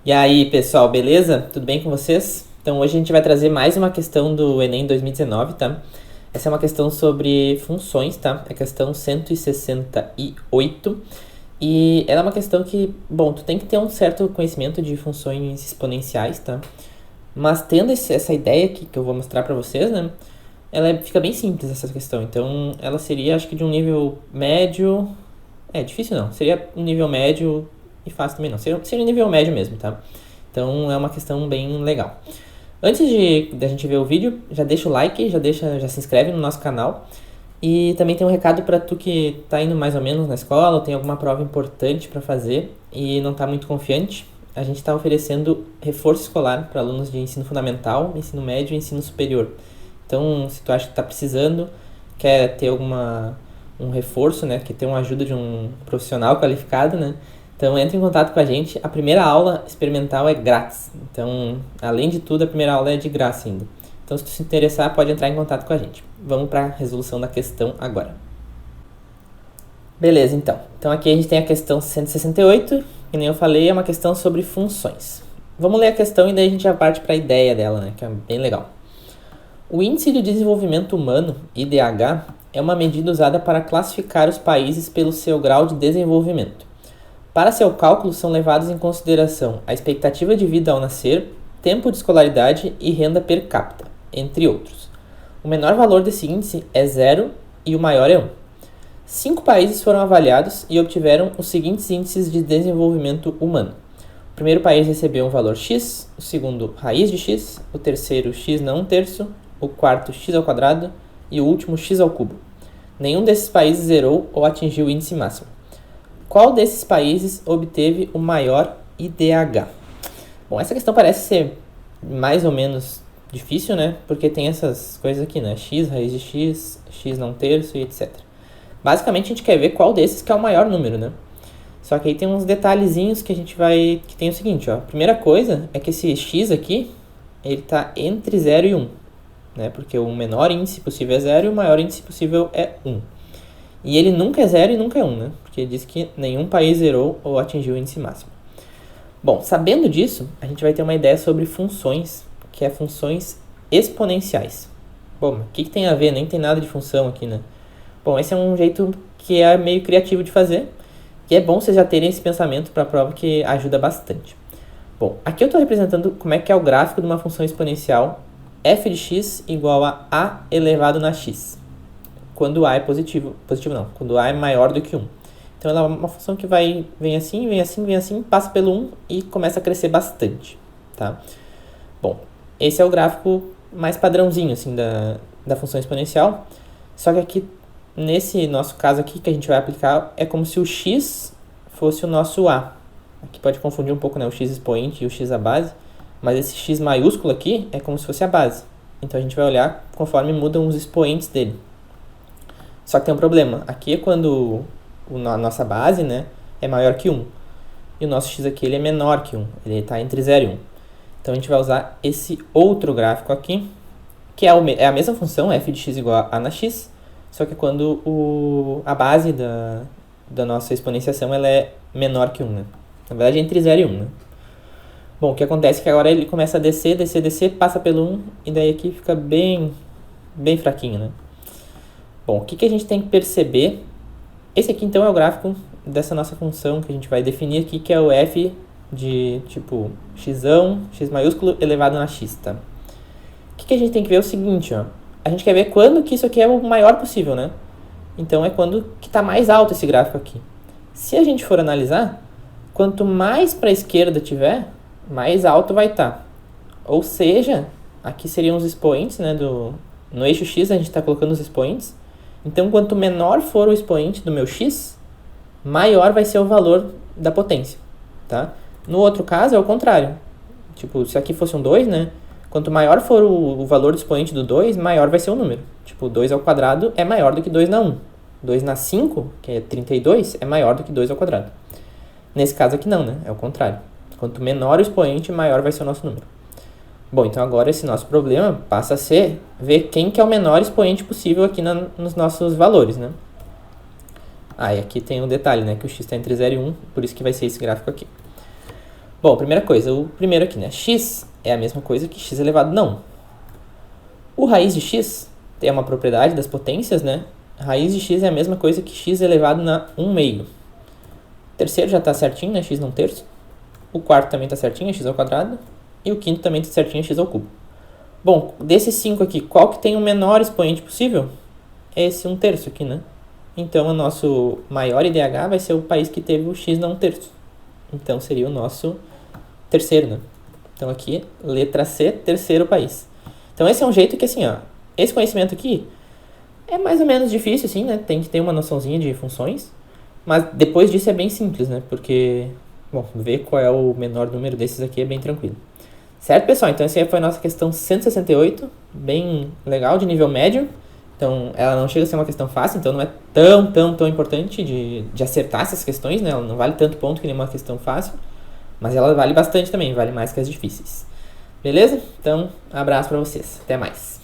E aí, pessoal, beleza? Tudo bem com vocês? Então, hoje a gente vai trazer mais uma questão do Enem 2019, tá? Essa é uma questão sobre funções, tá? É a questão 168. E ela é uma questão que, bom, tu tem que ter um certo conhecimento de funções exponenciais, tá? Mas tendo essa ideia aqui que eu vou mostrar pra vocês, né? Fica bem simples essa questão. Então, ela seria, acho que de um nível médio. É, difícil não. Seria um nível médio e fácil também não. Seria um nível médio mesmo, tá? Então é uma questão bem legal. Antes de a gente ver o vídeo, já deixa o like, já se inscreve no nosso canal. E também tem um recado para tu que tá indo mais ou menos na escola, ou tem alguma prova importante para fazer e não tá muito confiante. A gente está oferecendo reforço escolar para alunos de ensino fundamental, ensino médio e ensino superior. Então, se tu acha que está precisando, quer ter um reforço, né, quer ter uma ajuda de um profissional qualificado, né, então entre em contato com a gente. A primeira aula experimental é grátis. Então, além de tudo, a primeira aula é de graça ainda. Então, se tu se interessar, pode entrar em contato com a gente. Vamos para a resolução da questão agora. Beleza, então. Então, aqui a gente tem a questão 168, que nem eu falei, é uma questão sobre funções. Vamos ler a questão e daí a gente já parte para a ideia dela, né, que é bem legal. O Índice de Desenvolvimento Humano, IDH, é uma medida usada para classificar os países pelo seu grau de desenvolvimento. Para seu cálculo são levados em consideração a expectativa de vida ao nascer, tempo de escolaridade e renda per capita, entre outros. O menor valor desse índice é 0 e o maior é 1. 5 países foram avaliados e obtiveram os seguintes índices de desenvolvimento humano. O primeiro país recebeu um valor x, o segundo raiz de x, o terceiro x não um terço, o quarto x ao quadrado e o último x ao cubo. Nenhum desses países zerou ou atingiu o índice máximo. Qual desses países obteve o maior IDH? Bom, essa questão parece ser mais ou menos difícil, né? Porque tem essas coisas aqui, né? X, raiz de x, x não um terço e etc. Basicamente, a gente quer ver qual desses que é o maior número, né? Só que aí tem uns detalhezinhos que a gente vai... que tem o seguinte, ó. A primeira coisa é que esse x aqui, ele tá entre 0 e 1. Né? Porque o menor índice possível é 0 e o maior índice possível é 1. E ele nunca é 0 e nunca é 1, né? Porque diz que nenhum país zerou ou atingiu o índice máximo. Bom, sabendo disso, a gente vai ter uma ideia sobre funções, que é funções exponenciais. Bom, o que tem a ver? Nem tem nada de função aqui, né? Bom, esse é um jeito que é meio criativo de fazer, e é bom vocês já terem esse pensamento para a prova, que ajuda bastante. Bom, aqui eu estou representando como é que é o gráfico de uma função exponencial f de x igual a elevado na x, quando a é positivo não, quando a é maior do que 1. Então ela é uma função que vem assim, passa pelo 1 e começa a crescer bastante, tá? Bom, esse é o gráfico mais padrãozinho assim da função exponencial, só que aqui, nesse nosso caso aqui que a gente vai aplicar, é como se o x fosse o nosso a. Aqui pode confundir um pouco, né, o x expoente e o x a base, mas esse x maiúsculo aqui é como se fosse a base. Então a gente vai olhar conforme mudam os expoentes dele. Só que tem um problema. Aqui é quando a nossa base, né, é maior que 1. E o nosso x aqui ele é menor que 1. Ele está entre 0 e 1. Então a gente vai usar esse outro gráfico aqui, que é a mesma função, f de x igual a na x, só que quando a base da nossa exponenciação ela é menor que 1. Né? Na verdade é entre 0 e 1. Né? Bom, o que acontece é que agora ele começa a descer, passa pelo 1, e daí aqui fica bem fraquinho, né? Bom, o que a gente tem que perceber? Esse aqui, então, é o gráfico dessa nossa função que a gente vai definir aqui, que é o f de, tipo, x maiúsculo, elevado na x, tá? O que a gente tem que ver é o seguinte, ó. A gente quer ver quando que isso aqui é o maior possível, né? Então, é quando que está mais alto esse gráfico aqui. Se a gente for analisar, quanto mais para a esquerda tiver, mais alto vai estar. Ou seja, aqui seriam os expoentes, né, no eixo x a gente está colocando os expoentes. Então, quanto menor for o expoente do meu x, maior vai ser o valor da potência, tá? No outro caso, é o contrário. Tipo, se aqui fosse um 2, né? Quanto maior for o valor do expoente do 2, maior vai ser o número. Tipo, 2 ao quadrado é maior do que 2 na 1. 2 na 5, que é 32, é maior do que 2 ao quadrado. Nesse caso aqui não, né? É o contrário. Quanto menor o expoente, maior vai ser o nosso número. Bom, então agora esse nosso problema passa a ser ver quem que é o menor expoente possível aqui nos nossos valores, né? E aqui tem um detalhe, né? Que o x está entre 0 e 1, por isso que vai ser esse gráfico aqui. Bom, primeira coisa, o primeiro aqui, né? X é a mesma coisa que x elevado não. O raiz de x tem uma propriedade das potências, né? Raiz de x é a mesma coisa que x elevado na 1 meio. O terceiro já está certinho, né? X num terço. O quarto também está certinho, é x ao quadrado. E o quinto também está certinho, é x ao cubo. Bom, desses 5 aqui, qual que tem o menor expoente possível? É esse 1/3 aqui, né? Então, o nosso maior IDH vai ser o país que teve o x na 1/3. Então, seria o nosso terceiro, né? Então, aqui, letra C, terceiro país. Então, esse é um jeito que, assim, ó, esse conhecimento aqui é mais ou menos difícil, assim, né? Tem que ter uma noçãozinha de funções. Mas depois disso é bem simples, né? Porque, bom, ver qual é o menor número desses aqui é bem tranquilo. Certo, pessoal? Então, essa aí foi a nossa questão 168, bem legal, de nível médio. Então, ela não chega a ser uma questão fácil, então não é tão importante de acertar essas questões, né? Ela não vale tanto ponto que nem uma questão fácil, mas ela vale bastante também, vale mais que as difíceis. Beleza? Então, abraço pra vocês. Até mais.